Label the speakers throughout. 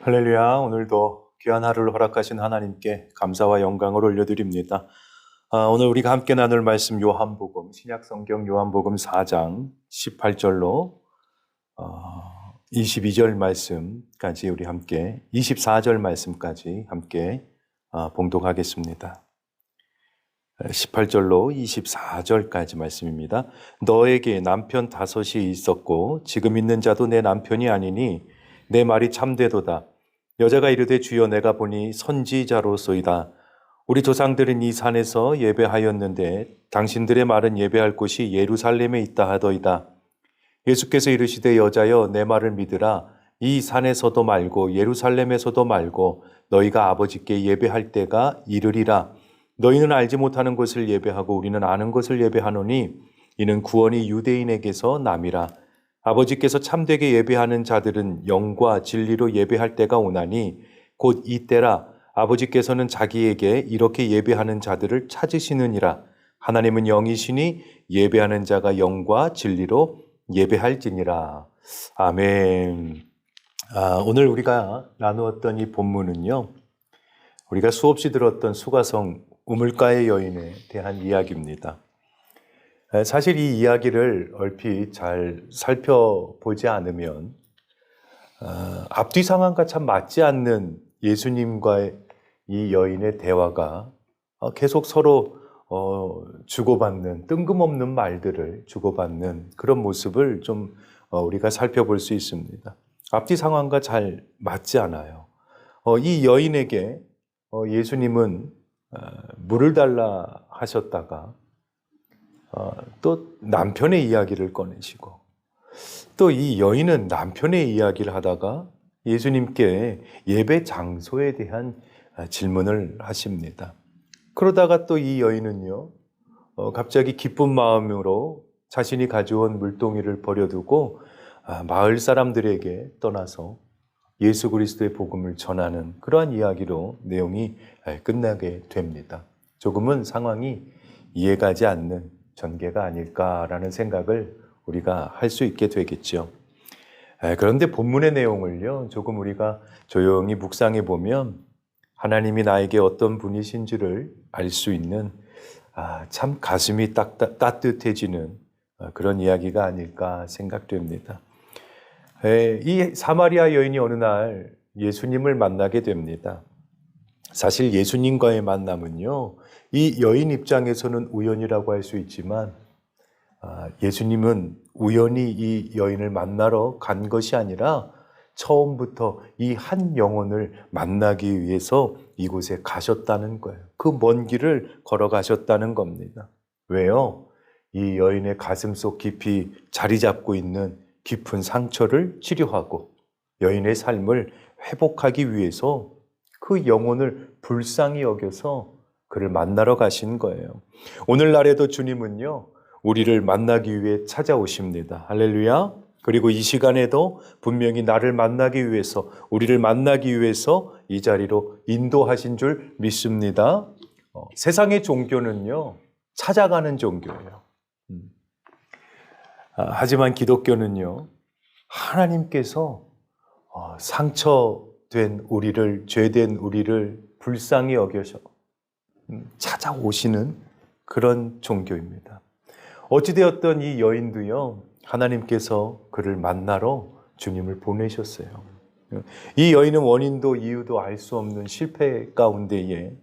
Speaker 1: 할렐루야, 오늘도 귀한 하루를 허락하신 하나님께 감사와 영광을 올려드립니다. 오늘 우리가 함께 나눌 말씀 요한복음, 신약성경 요한복음 4장 18절로 22절 말씀까지 우리 함께 24절 말씀까지 함께 봉독하겠습니다. 18절로 24절까지 말씀입니다. 너에게 남편 5이 있었고 지금 있는 자도 내 남편이 아니니 내 말이 참되도다. 여자가 이르되 주여 내가 보니 선지자로소이다. 우리 조상들은 이 산에서 예배하였는데 당신들의 말은 예배할 곳이 예루살렘에 있다 하더이다. 예수께서 이르시되 여자여 내 말을 믿으라. 이 산에서도 말고 예루살렘에서도 말고 너희가 아버지께 예배할 때가 이르리라. 너희는 알지 못하는 것을 예배하고 우리는 아는 것을 예배하노니 이는 구원이 유대인에게서 남이라. 아버지께서 참되게 예배하는 자들은 영과 진리로 예배할 때가 오나니 곧 이때라. 아버지께서는 자기에게 이렇게 예배하는 자들을 찾으시느니라. 하나님은 영이시니 예배하는 자가 영과 진리로 예배할지니라. 아멘. 오늘 우리가 나누었던 이 본문은요, 우리가 수없이 들었던 수가성 우물가의 여인에 대한 이야기입니다. 사실 이 이야기를 얼핏 잘 살펴보지 않으면 앞뒤 상황과 참 맞지 않는 예수님과의 이 여인의 대화가 계속 서로 주고받는, 뜬금없는 말들을 주고받는 그런 모습을 좀 우리가 살펴볼 수 있습니다. 앞뒤 상황과 잘 맞지 않아요. 이 여인에게 예수님은 물을 달라 하셨다가 또 남편의 이야기를 꺼내시고 또 이 여인은 남편의 이야기를 하다가 예수님께 예배 장소에 대한 질문을 하십니다. 그러다가 또 이 여인은요, 갑자기 기쁜 마음으로 자신이 가져온 물동이를 버려두고 마을 사람들에게 떠나서 예수 그리스도의 복음을 전하는 그러한 이야기로 내용이 끝나게 됩니다. 조금은 상황이 이해가지 않는 전개가 아닐까라는 생각을 우리가 할 수 있게 되겠죠. 그런데 본문의 내용을요, 조금 우리가 조용히 묵상해 보면 하나님이 나에게 어떤 분이신지를 알 수 있는 참 가슴이 따뜻해지는 그런 이야기가 아닐까 생각됩니다. 이 사마리아 여인이 어느 날 예수님을 만나게 됩니다. 사실 예수님과의 만남은요, 이 여인 입장에서는 우연이라고 할 수 있지만 예수님은 우연히 이 여인을 만나러 간 것이 아니라 처음부터 이 한 영혼을 만나기 위해서 이곳에 가셨다는 거예요. 그 먼 길을 걸어가셨다는 겁니다. 왜요? 이 여인의 가슴속 깊이 자리 잡고 있는 깊은 상처를 치료하고 여인의 삶을 회복하기 위해서 그 영혼을 불쌍히 여겨서 그를 만나러 가신 거예요. 오늘날에도 주님은요, 우리를 만나기 위해 찾아오십니다. 할렐루야. 그리고 이 시간에도 분명히 나를 만나기 위해서, 우리를 만나기 위해서 이 자리로 인도하신 줄 믿습니다. 세상의 종교는요, 찾아가는 종교예요. 하지만 기독교는요, 하나님께서 상처된 우리를, 죄된 우리를 불쌍히 여겨서 찾아오시는 그런 종교입니다. 어찌되었던 이 여인도요, 하나님께서 그를 만나러 주님을 보내셨어요. 이 여인은 원인도 이유도 알 수 없는 실패 가운데에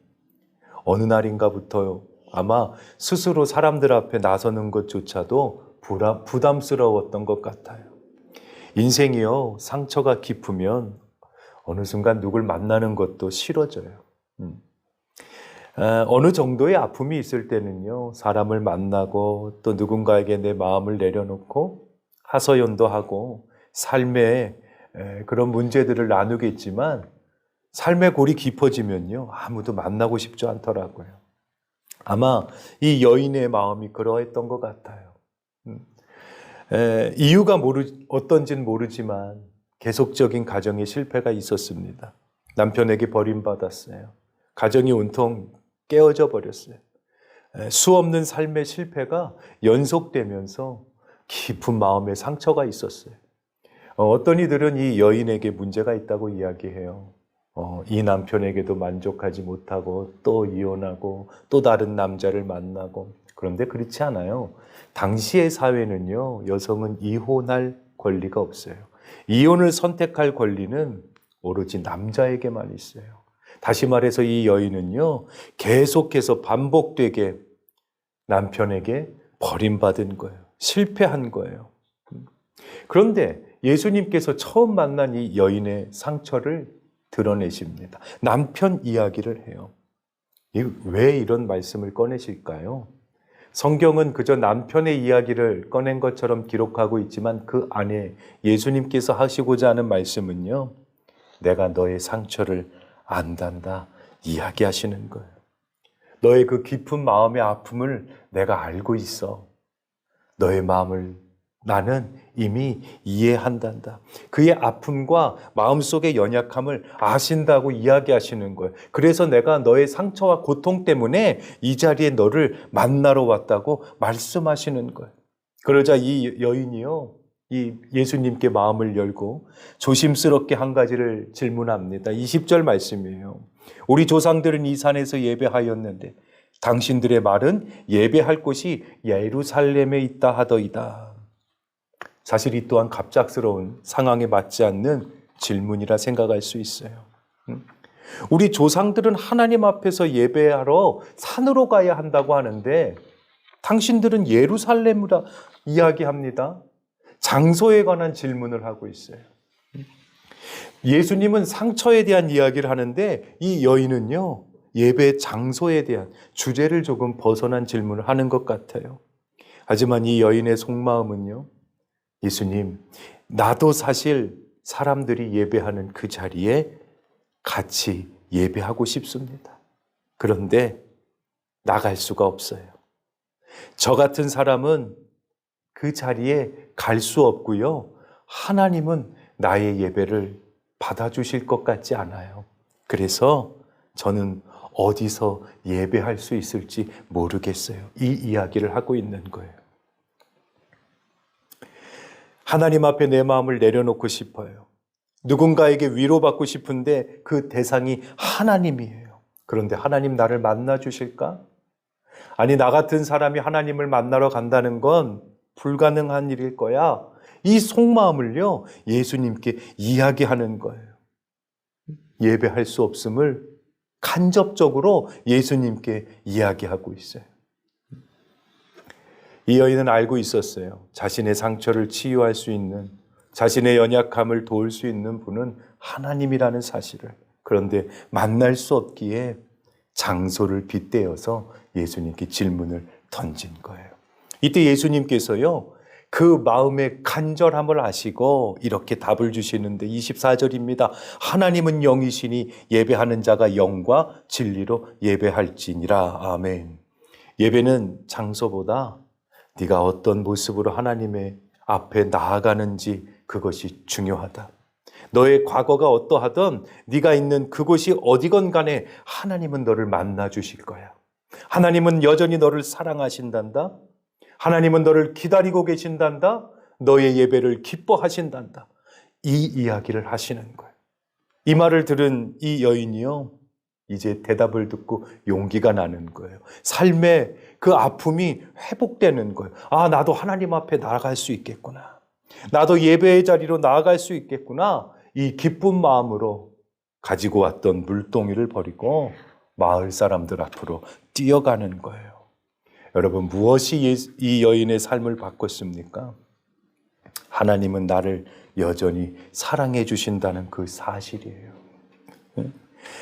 Speaker 1: 어느 날인가부터 아마 스스로 사람들 앞에 나서는 것조차도 부담스러웠던 것 같아요. 인생이요, 상처가 깊으면 어느 순간 누굴 만나는 것도 싫어져요. 어느 정도의 아픔이 있을 때는요, 사람을 만나고 또 누군가에게 내 마음을 내려놓고 하소연도 하고 삶의 그런 문제들을 나누겠지만 삶의 골이 깊어지면요, 아무도 만나고 싶지 않더라고요. 아마 이 여인의 마음이 그러했던 것 같아요. 이유가 어떤지는 모르지만 계속적인 가정의 실패가 있었습니다. 남편에게 버림받았어요. 가정이 온통 깨어져 버렸어요. 수없는 삶의 실패가 연속되면서 깊은 마음의 상처가 있었어요. 어떤 이들은 이 여인에게 문제가 있다고 이야기해요. 이 남편에게도 만족하지 못하고 또 이혼하고 또 다른 남자를 만나고. 그런데 그렇지 않아요. 당시의 사회는요, 여성은 이혼할 권리가 없어요. 이혼을 선택할 권리는 오로지 남자에게만 있어요. 다시 말해서 이 여인은요, 계속해서 반복되게 남편에게 버림받은 거예요. 실패한 거예요. 그런데 예수님께서 처음 만난 이 여인의 상처를 드러내십니다. 남편 이야기를 해요. 왜 이런 말씀을 꺼내실까요? 성경은 그저 남편의 이야기를 꺼낸 것처럼 기록하고 있지만 그 안에 예수님께서 하시고자 하는 말씀은요, 내가 너의 상처를 안단다 이야기하시는 거예요. 너의 그 깊은 마음의 아픔을 내가 알고 있어. 너의 마음을 나는 이미 이해한단다. 그의 아픔과 마음속의 연약함을 아신다고 이야기하시는 거예요. 그래서 내가 너의 상처와 고통 때문에 이 자리에 너를 만나러 왔다고 말씀하시는 거예요. 그러자 이 여인이요, 이 예수님께 마음을 열고 조심스럽게 한 가지를 질문합니다. 20절 말씀이에요. 우리 조상들은 이 산에서 예배하였는데 당신들의 말은 예배할 곳이 예루살렘에 있다 하더이다. 사실 이 또한 갑작스러운 상황에 맞지 않는 질문이라 생각할 수 있어요. 우리 조상들은 하나님 앞에서 예배하러 산으로 가야 한다고 하는데 당신들은 예루살렘이라 이야기합니다. 장소에 관한 질문을 하고 있어요. 예수님은 상처에 대한 이야기를 하는데 이 여인은요, 예배 장소에 대한 주제를 조금 벗어난 질문을 하는 것 같아요. 하지만 이 여인의 속마음은요, 예수님, 나도 사실 사람들이 예배하는 그 자리에 같이 예배하고 싶습니다. 그런데 나갈 수가 없어요. 저 같은 사람은 그 자리에 갈 수 없고요. 하나님은 나의 예배를 받아주실 것 같지 않아요. 그래서 저는 어디서 예배할 수 있을지 모르겠어요. 이 이야기를 하고 있는 거예요. 하나님 앞에 내 마음을 내려놓고 싶어요. 누군가에게 위로받고 싶은데 그 대상이 하나님이에요. 그런데 하나님 나를 만나 주실까? 아니, 나 같은 사람이 하나님을 만나러 간다는 건 불가능한 일일 거야. 이 속마음을요, 예수님께 이야기하는 거예요. 예배할 수 없음을 간접적으로 예수님께 이야기하고 있어요. 이 여인은 알고 있었어요. 자신의 상처를 치유할 수 있는, 자신의 연약함을 도울 수 있는 분은 하나님이라는 사실을. 그런데 만날 수 없기에 장소를 빗대어서 예수님께 질문을 던진 거예요. 이때 예수님께서요, 그 마음의 간절함을 아시고 이렇게 답을 주시는데 24절입니다. 하나님은 영이시니 예배하는 자가 영과 진리로 예배할지니라. 아멘. 예배는 장소보다 네가 어떤 모습으로 하나님의 앞에 나아가는지 그것이 중요하다. 너의 과거가 어떠하든 네가 있는 그곳이 어디건 간에 하나님은 너를 만나 주실 거야. 하나님은 여전히 너를 사랑하신단다. 하나님은 너를 기다리고 계신단다. 너의 예배를 기뻐하신단다. 이 이야기를 하시는 거예요. 이 말을 들은 이 여인이요, 이제 대답을 듣고 용기가 나는 거예요. 삶의 그 아픔이 회복되는 거예요. 아, 나도 하나님 앞에 나아갈 수 있겠구나. 나도 예배의 자리로 나아갈 수 있겠구나. 이 기쁜 마음으로 가지고 왔던 물동이를 버리고 마을 사람들 앞으로 뛰어가는 거예요. 여러분, 무엇이 이 여인의 삶을 바꿨습니까? 하나님은 나를 여전히 사랑해 주신다는 그 사실이에요.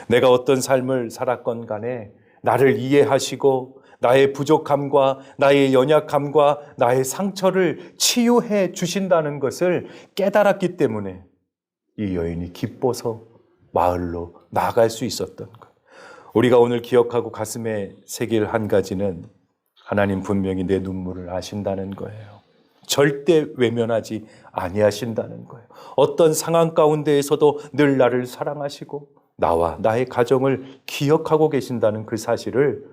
Speaker 1: 내가 어떤 삶을 살았건 간에 나를 이해하시고 나의 부족함과 나의 연약함과 나의 상처를 치유해 주신다는 것을 깨달았기 때문에 이 여인이 기뻐서 마을로 나아갈 수 있었던 것. 우리가 오늘 기억하고 가슴에 새길 한 가지는 하나님 분명히 내 눈물을 아신다는 거예요. 절대 외면하지 아니하신다는 거예요. 어떤 상황 가운데에서도 늘 나를 사랑하시고 나와 나의 가정을 기억하고 계신다는 그 사실을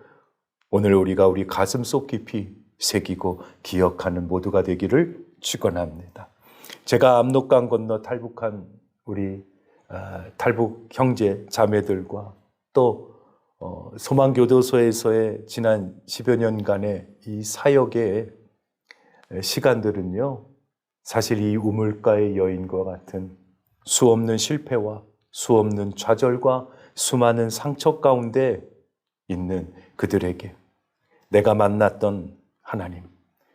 Speaker 1: 오늘 우리가 우리 가슴 속 깊이 새기고 기억하는 모두가 되기를 축원합니다. 제가 압록강 건너 탈북한 우리 탈북 형제 자매들과 또 소망교도소에서의 지난 10여 년간의 이 사역의 시간들은요, 사실 이 우물가의 여인과 같은 수없는 실패와 수없는 좌절과 수많은 상처 가운데 있는 그들에게 내가 만났던 하나님,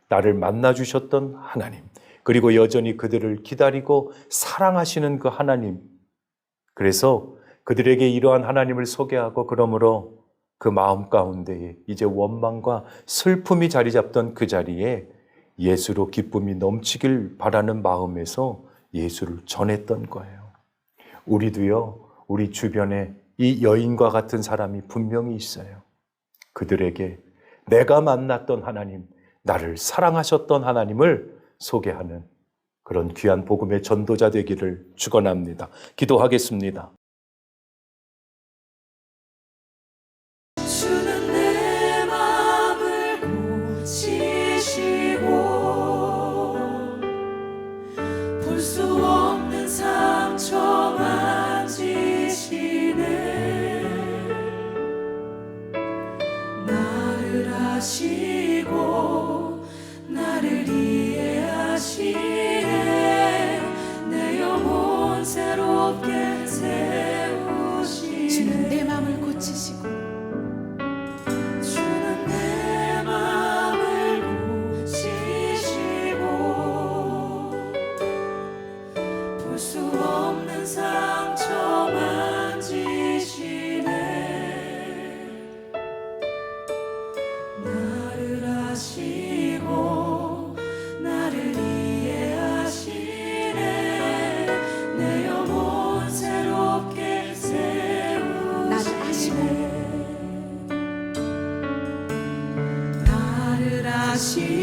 Speaker 1: 나를 만나주셨던 하나님, 그리고 여전히 그들을 기다리고 사랑하시는 그 하나님, 그래서 그들에게 이러한 하나님을 소개하고 그러므로 그 마음 가운데에 이제 원망과 슬픔이 자리 잡던 그 자리에 예수로 기쁨이 넘치길 바라는 마음에서 예수를 전했던 거예요. 우리도요, 우리 주변에 이 여인과 같은 사람이 분명히 있어요. 그들에게 내가 만났던 하나님, 나를 사랑하셨던 하나님을 소개하는 그런 귀한 복음의 전도자 되기를 축원합니다. 기도하겠습니다.
Speaker 2: 주는 내 마음을 고치시고 볼 수 없는 상처 만지시네. 나를 아시고 나를 이해하시네. 내 영혼 새롭게 세우시네. 주는 내 마음을 고치시고 주는 내 마음을 고치시고 볼 수 없는 상처 만지시네. 나를 아시고 나를 이해하시네. 내 영혼 새롭게 세우시네. 나를 아시고